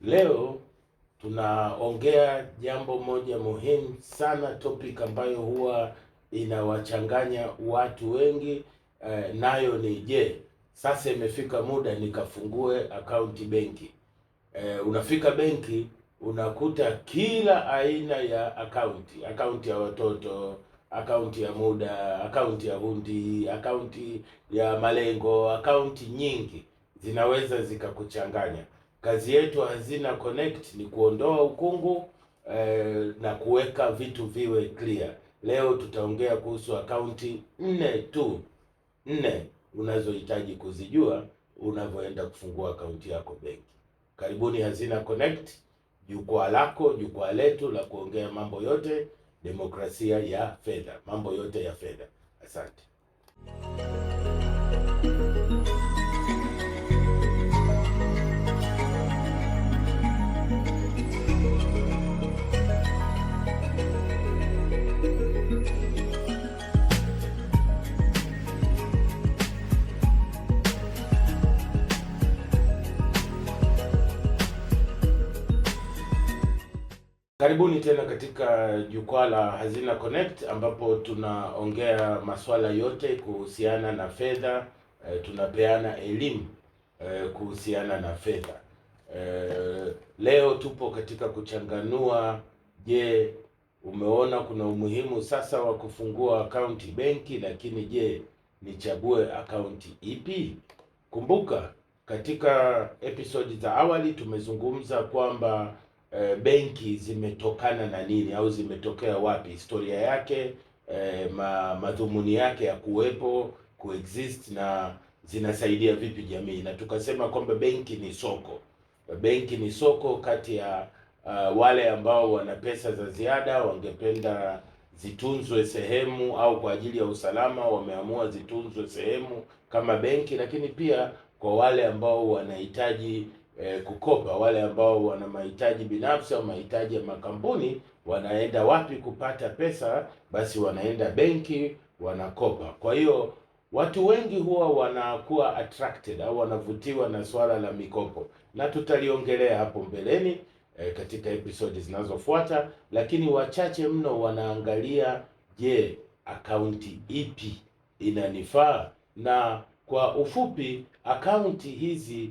Leo tunaongea jambo moja muhimu sana, topic ambayo huwa inawachanganya watu wengi nayo ni je, sasa imefika muda nikafungue akaunti benki. Unafika benki unakuta kila aina ya akaunti ya watoto, akaunti ya muda, akaunti ya hundi, akaunti ya malengo, akaunti nyingi zinaweza zikakuchanganya. Kazi yetu Hazina Connect ni kuondoa ukungu na kuweka vitu viwe clear. Leo tutaongea kuhusu akaunti nne unazohitaji kuzijua unavyoenda kufungua akaunti yako benki. Karibuni Hazina Connect, jukwaa lako, jukwaa letu la kuongea mambo yote demokrasia ya fedha, mambo yote ya fedha. Asante. Karibuni tena katika jukwaa la Hazina Connect, ambapo tunaongea masuala yote kuhusiana na fedha, tunapeana elimu kuhusiana na fedha. Leo tupo katika kuchanganua, je, umeona kuna umuhimu sasa wa kufungua akaunti benki, lakini je, nichague akaunti ipi? Kumbuka katika episodi za awali tumezungumza kwamba benki zimetokana na nini au zimetokea wapi, historia yake, madhumuni yake ya kuwepo, kuexist, na zinasaidia vipi jamii. Na tukasema kwamba benki ni soko. Benki ni soko kati ya wale ambao wana pesa za ziada, wangependa zitunzwe sehemu, au kwa ajili ya usalama wameamua zitunzwe sehemu kama benki, lakini pia kwa wale ambao wanahitaji kukopa, wale ambao wana mahitaji binafsi au mahitaji ya makampuni, wanaenda wapi kupata pesa? Basi wanaenda benki, wanakopa. Kwa hiyo watu wengi huwa wanakuwa attracted au wanavutiwa na swala la mikopo, na tutaliongelea hapo mbeleni katika episodi zinazofuata, lakini wachache mno wanaangalia, je, akaunti ipi inanifaa? Na kwa ufupi, akaunti hizi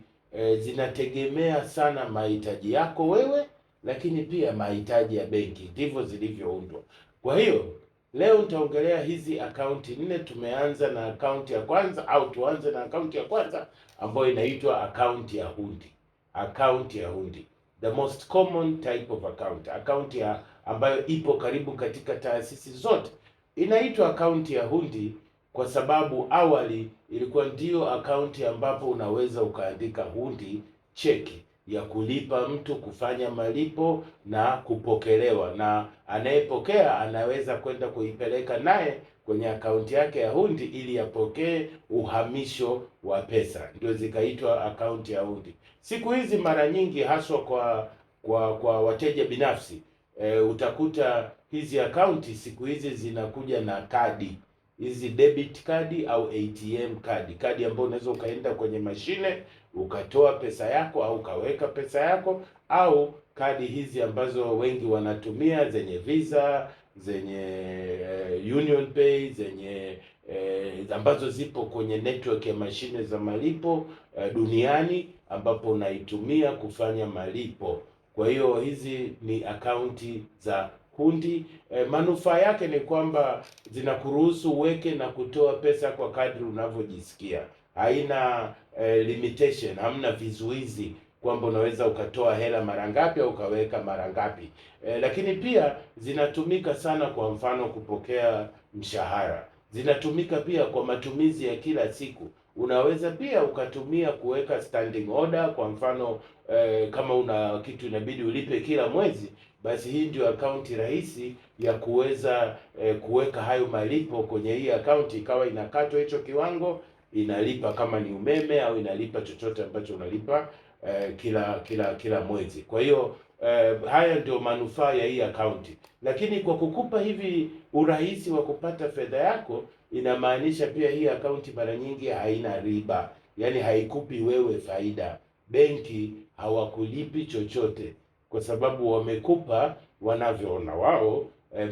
zinategemea sana mahitaji yako wewe, lakini pia mahitaji ya benki, ndivyo zilivyoundwa. Kwa hiyo leo nitaongelea hizi akaunti nne. Tumeanza na akaunti ya kwanza, au tuanze na akaunti ya kwanza ambayo inaitwa akaunti ya hundi. Akaunti ya hundi, the most common type of account, akaunti ambayo ipo karibu katika taasisi zote, inaitwa akaunti ya hundi kwa sababu awali ilikuwa ndio akaunti ambapo unaweza ukaandika hundi, cheki ya kulipa mtu, kufanya malipo na kupokelewa, na anayepokea anaweza kwenda kuipeleka naye kwenye akaunti yake ya hundi ili apokee uhamisho wa pesa, ndio zikaitwa akaunti ya hundi. Siku hizi mara nyingi haswa kwa wateja binafsi utakuta hizi akaunti siku hizi zinakuja na kadi, hizi debit kadi au ATM kadi ambayo unaweza ukaenda kwenye mashine ukatoa pesa yako au ukaweka pesa yako, au kadi hizi ambazo wengi wanatumia zenye Visa, zenye Union Pay, zenye ambazo zipo kwenye network ya mashine za malipo duniani, ambapo unaitumia kufanya malipo. Kwa hiyo hizi ni akaunti za hundi. Manufaa yake ni kwamba zinakuruhusu uweke na kutoa pesa kwa kadri unavyojisikia. Haina limitation, hamna vizuizi kwamba unaweza ukatoa hela mara ngapi au ukaweka mara ngapi. Lakini pia zinatumika sana, kwa mfano kupokea mshahara. Zinatumika pia kwa matumizi ya kila siku. Unaweza pia ukatumia kuweka standing order, kwa mfano kama una kitu inabidi ulipe kila mwezi, basi hii ndio akaunti rahisi ya kuweza kuweka hayo malipo kwenye hii akaunti, ikawa inakatwa hicho kiwango, inalipa kama ni umeme au inalipa chochote ambacho unalipa kila mwezi. Kwa hiyo haya ndio manufaa ya hii akaunti. Lakini kwa kukupa hivi urahisi wa kupata fedha yako, inamaanisha pia hii akaunti mara nyingi haina riba, yaani haikupi wewe faida, benki hawakulipi chochote, kwa sababu wamekupa wanavyoona wao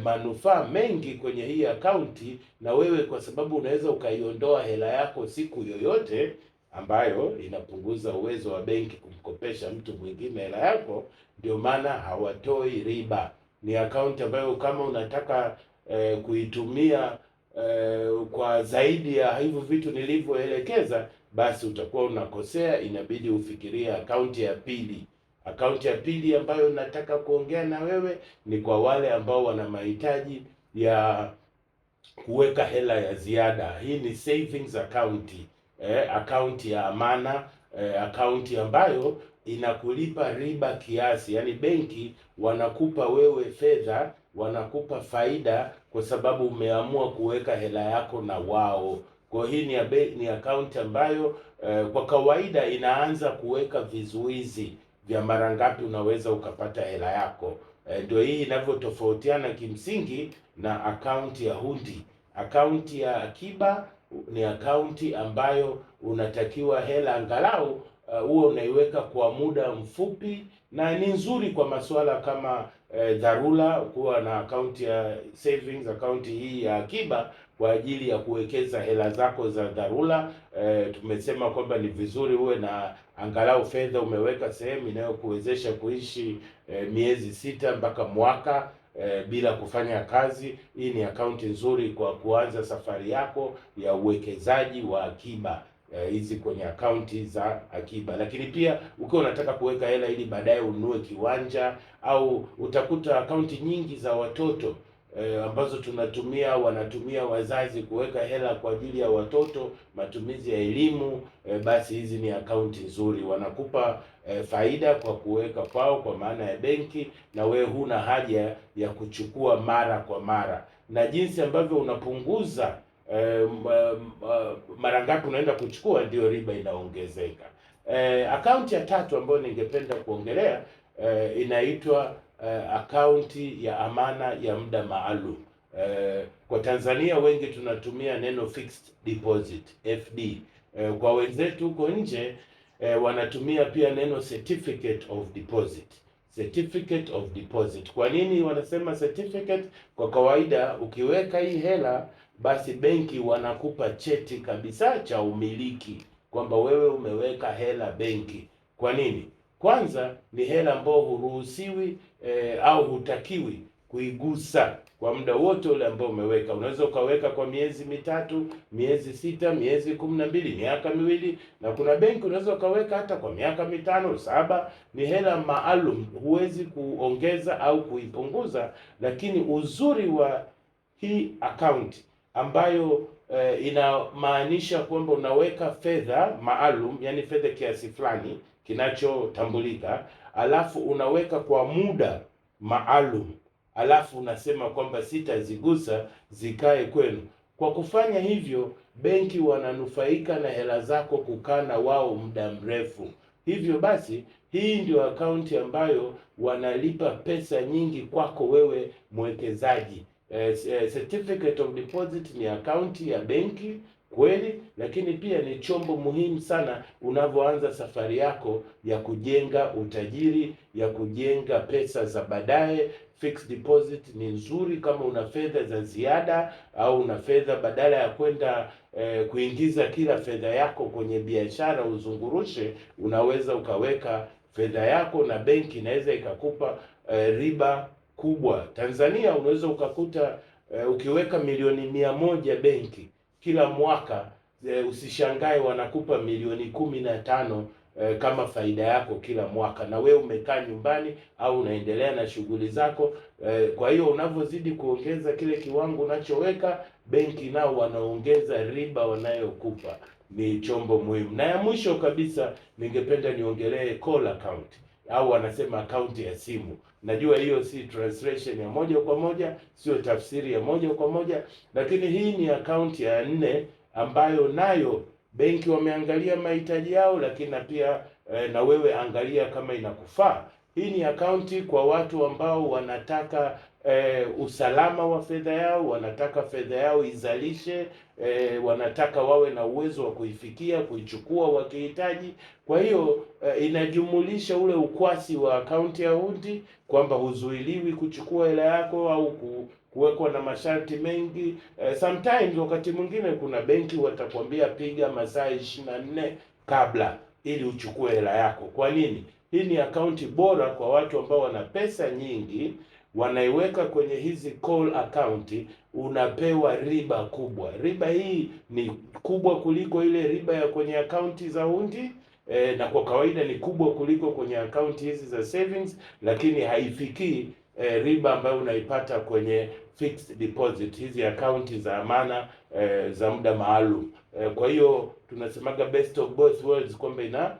manufaa mengi kwenye hii akaunti, na wewe kwa sababu unaweza ukaiondoa hela yako siku yoyote, ambayo inapunguza uwezo wa benki kumkopesha mtu mwingine hela yako. Ndio maana hawatoi riba. Ni akaunti ambayo kama unataka kuitumia kwa zaidi ya hivyo vitu nilivyoelekeza, basi utakuwa unakosea. Inabidi ufikirie akaunti ya pili. Akaunti ya pili ambayo nataka kuongea na wewe ni kwa wale ambao wana mahitaji ya kuweka hela ya ziada. Hii ni savings account, akaunti ya amana, akaunti ambayo inakulipa riba kiasi. Yaani benki wanakupa wewe fedha, wanakupa faida kwa sababu umeamua kuweka hela yako na wao. Kwa hii ni akaunti ambayo kwa kawaida inaanza kuweka vizuizi vya mara ngapi unaweza ukapata hela yako. Ndio hii inavyotofautiana kimsingi na akaunti ya hundi. Akaunti ya akiba ni akaunti ambayo unatakiwa hela angalau huo unaiweka kwa muda mfupi, na ni nzuri kwa masuala kama dharura. Kuwa na akaunti ya savings, akaunti hii ya akiba kwa ajili ya kuwekeza hela zako za dharura. Tumesema kwamba ni vizuri uwe na angalau fedha umeweka sehemu inayokuwezesha kuishi miezi 6 mpaka mwaka bila kufanya kazi. Hii ni akaunti nzuri kwa kuanza safari yako ya uwekezaji wa akiba hizi kwenye akaunti za akiba. Lakini pia ukiwa unataka kuweka hela ili baadaye ununue kiwanja, au utakuta akaunti nyingi za watoto ambazo wanatumia wazazi kuweka hela kwa ajili ya watoto, matumizi ya elimu. Basi hizi ni akaunti nzuri, wanakupa faida kwa kuweka kwao, kwa maana ya benki, na wewe huna haja ya kuchukua mara kwa mara. Na jinsi ambavyo unapunguza mara ngapi unaenda kuchukua, ndio riba inaongezeka. Akaunti ya tatu ambayo ningependa kuongelea inaitwa akaunti ya amana ya muda maalum. Kwa Tanzania wengi tunatumia neno fixed deposit, FD. Kwa wenzetu huko nje wanatumia pia neno certificate of deposit. Certificate of deposit. Kwa nini wanasema certificate? Kwa kawaida ukiweka hii hela, basi benki wanakupa cheti kabisa cha umiliki kwamba wewe umeweka hela benki. Kwa nini? Kwanza ni hela ambayo huruhusiwi au hutakiwi kuigusa kwa muda wote ule ambao umeweka. Unaweza ukaweka kwa miezi 3, miezi 6, miezi 12, miaka 2, na kuna benki unaweza ukaweka hata kwa miaka 5, 7. Ni hela maalum, huwezi kuongeza au kuipunguza. Lakini uzuri wa hii akaunti ambayo inamaanisha kwamba unaweka fedha maalum, yani fedha kiasi fulani kinachotambulika, alafu unaweka kwa muda maalum, alafu unasema kwamba sitazigusa, zikae kwenu. Kwa kufanya hivyo, benki wananufaika na hela zako kukaa na wao muda mrefu. Hivyo basi, hii ndio akaunti ambayo wanalipa pesa nyingi kwako wewe mwekezaji. Certificate of deposit ni akaunti ya benki kweli, lakini pia ni chombo muhimu sana unavyoanza safari yako ya kujenga utajiri, ya kujenga pesa za baadaye. Fixed deposit ni nzuri kama una fedha za ziada, au una fedha badala ya kwenda kuingiza kila fedha yako kwenye biashara uzungurushe, unaweza ukaweka fedha yako na benki inaweza ikakupa riba kubwa. Tanzania unaweza ukakuta ukiweka milioni 100 benki kila mwaka, usishangae wanakupa milioni 15 kama faida yako kila mwaka, na wewe umekaa nyumbani au unaendelea na shughuli zako. Kwa hiyo unavyozidi kuongeza kile kiwango unachoweka, benki nao wanaongeza riba wanayokupa. Ni chombo muhimu. Na ya mwisho kabisa ningependa niongelee call account, au wanasema akaunti ya simu. Najua hiyo si translation ya moja kwa moja, sio tafsiri ya moja kwa moja, lakini hii ni akaunti ya 4 ambayo nayo benki wameangalia mahitaji yao, lakini pia na wewe angalia kama inakufaa. Hii ni akaunti kwa watu ambao wanataka usalama wa fedha yao, wanataka fedha yao izalishe wanataka wawe na uwezo wa kuifikia, kuichukua wakihitaji. Kwa hiyo inajumulisha ule ukwasi wa akaunti ya hundi, kwamba huzuiliwi kuchukua hela yako au kuwekwa na masharti mengi. Sometimes wakati mwingine kuna benki watakwambia piga masaa 24 kabla ili uchukue hela yako. Kwa nini? Hii ni akaunti bora kwa watu ambao wana pesa nyingi, wanaiweka kwenye hizi call account, unapewa riba kubwa. Riba hii ni kubwa kuliko ile riba ya kwenye akaunti za hundi, na kwa kawaida ni kubwa kuliko kwenye akaunti hizi za savings, lakini haifikii riba ambayo unaipata kwenye fixed deposit, hizi akaunti za amana za muda maalum. Kwa hiyo tunasemaga best of both worlds, kwamba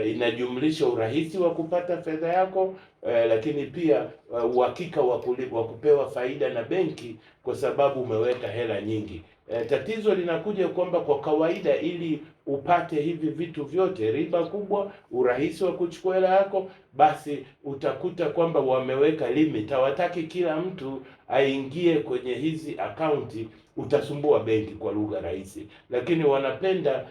inajumlisha urahisi wa kupata fedha yako, lakini pia uhakika wa kupewa faida na benki kwa sababu umeweka hela nyingi. Tatizo linakuja kwamba kwa kawaida ili upate hivi vitu vyote, riba kubwa, urahisi wa kuchukua hela yako, basi utakuta kwamba wameweka limit. Hawataki kila mtu aingie kwenye hizi akaunti, utasumbua benki kwa lugha rahisi, lakini wanapenda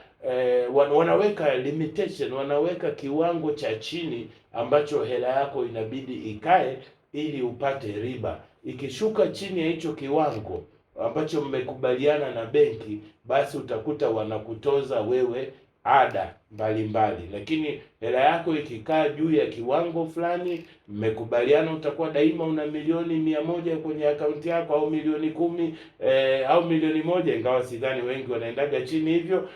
wanaweka limitation, wanaweka kiwango cha chini ambacho hela yako inabidi ikae ili upate riba. Ikishuka chini ya hicho kiwango ambacho mmekubaliana na benki, basi utakuta wanakutoza wewe ada mbalimbali. Lakini hela yako ikikaa juu ya kiwango fulani, mmekubaliana utakuwa daima una milioni 100 kwenye akaunti yako, au milioni 10 au milioni 1, ingawa sidhani wengi wanaendaga chini hivyo.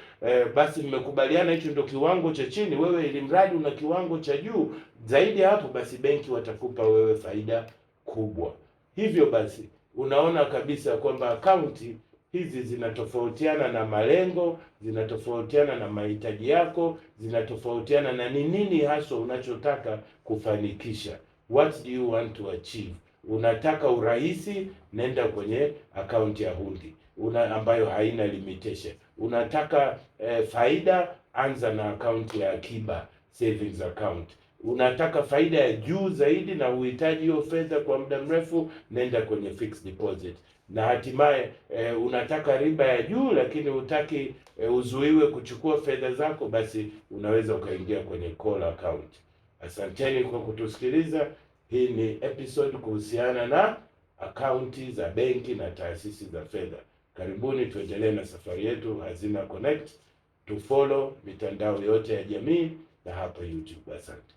Basi mmekubaliana hicho ndio kiwango cha chini, wewe ili mradi una kiwango cha juu zaidi hapo, basi benki watakupa wewe faida kubwa. Hivyo basi unaona kabisa kwamba akaunti hizi zinatofautiana na malengo, zinatofautiana na mahitaji yako, zinatofautiana na ni nini hasa unachotaka kufanikisha. What do you want to achieve? Unataka urahisi, nenda kwenye akaunti ya hundi ambayo haina limitation. Unataka faida, anza na akaunti ya akiba, savings account. Unataka faida ya juu zaidi na uhitaji hiyo fedha kwa muda mrefu, nenda kwenye fixed deposit. Na hatimaye unataka riba ya juu lakini hutaki uzuiwe kuchukua fedha zako, basi unaweza ukaingia kwenye call account. Asanteni kwa kutusikiliza. Hii ni episode kuhusiana na akaunti za benki na taasisi za fedha. Karibuni tuendelee na safari yetu Hazina Connect. Tufollow mitandao yote ya jamii na hapa YouTube. Asante.